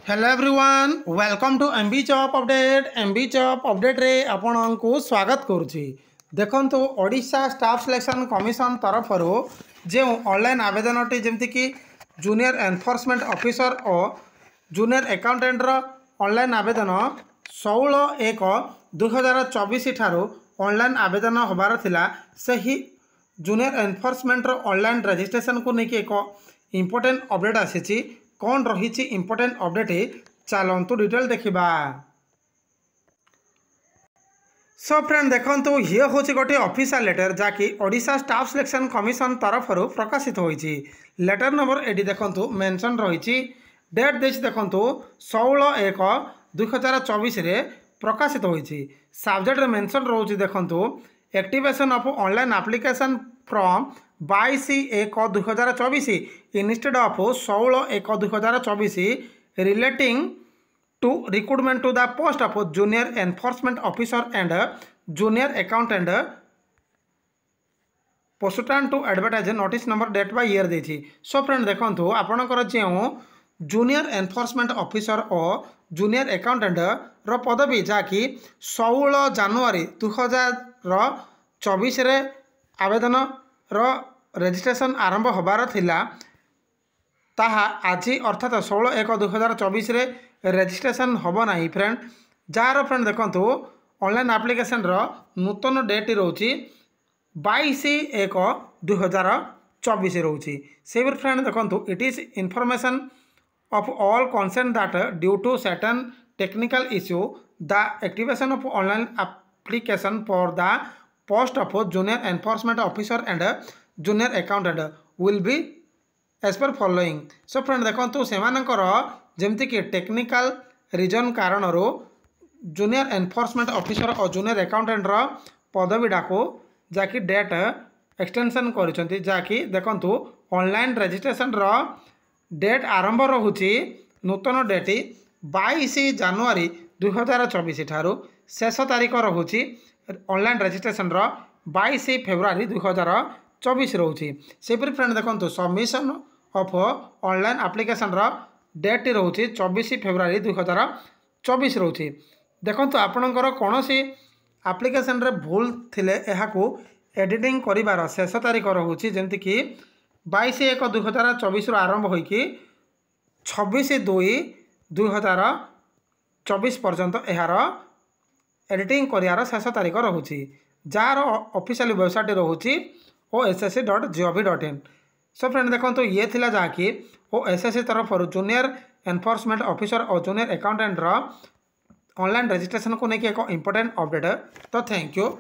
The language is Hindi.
Hello everyone welcome to MB job update. MB job update रे आपन को स्वागत करुच्ची। देखंतु ओडिशा स्टाफ सिलेक्शन कमिशन तरफ जो ऑनलाइन आवेदन जमती कि जूनियर एनफोर्समेंट ऑफिसर और जूनियर अकाउंटेंट ऑनलाइन आवेदन 16/1/2024 ठारू ऑनलाइन आवेदन होबार थिला। सही जूनियर एनफोर्समेंट ऑनलाइन रजिस्ट्रेशन को लेकिन एक इम्पोर्टेंट अपडेट आसी। कौन रही इम्पोर्टेंट अपडेट चलतु डिटेल देखा। सो फ्रेंड देखो ये हूँ गोटे ऑफिशियल लेटर जहाँकि ओडिशा स्टाफ सिलेक्शन कमिशन तरफ प्रकाशित होती। लेटर नंबर ये देखो मेंशन रही। डेट देश देखो 16/1/2024 प्रकाशित होती। सब्जेक्ट मेंशन रोचे देखो activation of online application from 22/1/2024 instead of 16/1/2024 relating to recruitment to the post of junior enforcement officer and junior accountant पोस्टान to advertise notice number date by year देछि। सो फ्रेंड देखो आपणकर जो जूनियर एनफोर्समेंट ऑफिसर और जूनियर अकाउंटेंट रो पदवी जहाँकि 16 जनवरी 2024 आवेदन रजिस्ट्रेशन आरंभ होबार थिला। ताहा आज अर्थात 16/1/2024 रजिस्ट्रेशन होब ना फ्रेंड। जार फ्रेंड देखो ऑनलाइन एप्लिकेशन नूतन डेट रोचे 22/1/2024 रोचे। से फ्रेंड देखो it is information of all concerned that due to certain technical issue the activation of online application for the post of junior enforcement officer and junior accountant will be as per following। so friend देखो सेमानकर जमती कि टेक्निकल रीजन कारण जूनियर एनफोर्समेंट ऑफिसर और जूनियर अकाउंटेंट पदवीटा को जहाँकि डेट एक्सटेंशन करिसेंती। जहाँकि देखो ऑनलाइन रजिस्ट्रेशन डेट आरंभ रोचे नूतन डेट 22 जनवरी 2024 ठारू शेष तारीख रोचे ऑनलाइन रजिस्ट्रेशन 22 फेब्रुआरी 2024 रोचे। से फ्रेंड देखो submission of online application date रोचे 24 फेब्रुआरी 2024 रोचे। देखो आपणकर कौन सी एप्लिकेशन रे भूल थिले एहाकू एडिटिंग करिवार शेष तारीख रोचे जमती कि 22/1/2024 आरंभ होइकी 26/2/2024 पर्यंत यार एडिटिंग करार शेष तारीख रोचे। जार ऑफिशियल वेबसाइट रोचे ossc.gov.in। सो फ्रेंड देखो ये थिला जहाँकि ossc तरफ जूनियर एनफोर्समेंट ऑफिसर और जूनियर अकाउंटेंट ऑनलाइन रजिस्ट्रेशन को लेकिन एक इंपोर्टेंट अपडेट। तो थैंक यू।